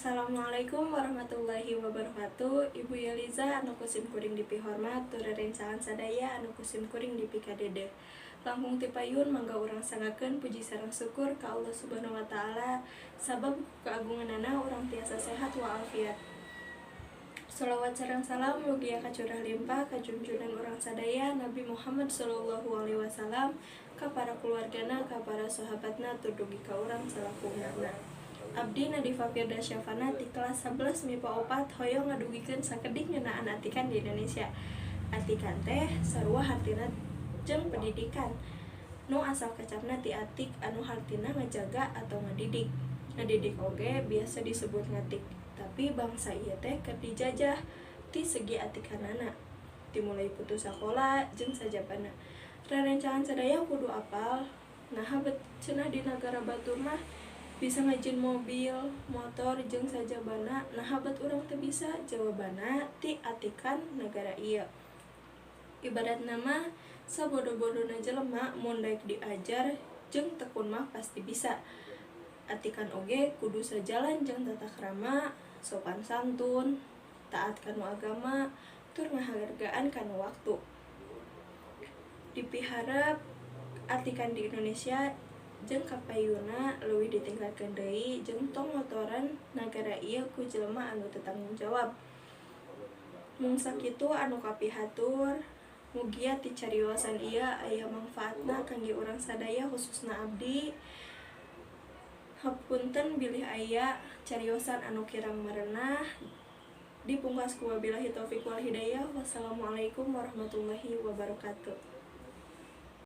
Assalamualaikum warahmatullahi wabarakatuh. Ibu Yeliza anu kusim kuring dipi hormat, turerencangan sadaya anu kusim kuring dipi kadede. Langkung ti payun mangga urang sangakeun puji sareng syukur ka Allah Subhanahu wa taala sabab keagunganana urang tiasa sehat walafiat. Shalawat sareng salam mugia ka curah limpah ka junjungan urang sadaya Nabi Muhammad sallallahu alaihi wasallam, ka para keluargana, ka para sahabatna, turdugi ka urang salaku umatna. Abdi Nadifa Firda Syafana ti kelas 11 MIPA 4 hoyong ngadugikeun sakedik ngeunaan atikan di Indonesia. Atikan teh sarua hartina jeung pendidikan. Nu asal kecapna ti atik anu hartina ngajaga atau ngadidik. Ngadidik oge biasa disebut ngatik. Tapi bangsa ieu teh keur dijajah ti segi atikanana. Dimulai putus sakola jeung sajabana. Rerencangan sadaya kudu apal. Naha cenah di negara batur mah bisa ngajin mobil, motor, jeung sajabana. Naha bet urang teu bisa jawabana ti atikan negara ieu. Ibarat nama sabodo-bodona jelema mun daek diajar jeung tekun mah pasti bisa. Atikan oge kudu sajalan jeung tata krama, sopan santun, taat kanu agama, tur ngahargaan kanu waktu. Dipiharep atikan di Indonesia jeung kapayuna leuwih ditingkatkeun deui jeung tong motoran nagara ieu ku jelema anu teu tanggung jawab. Mung sakitu anu kapihatur, mugia ti cariosan ieu aya mangfaatna kangge urang sadaya khususna abdi. Hapunten bilih aya cariosan anu kirang marenah. Dipungkas ku wabillahi taufik wal hidayah. Wassalamualaikum warahmatullahi wabarakatuh.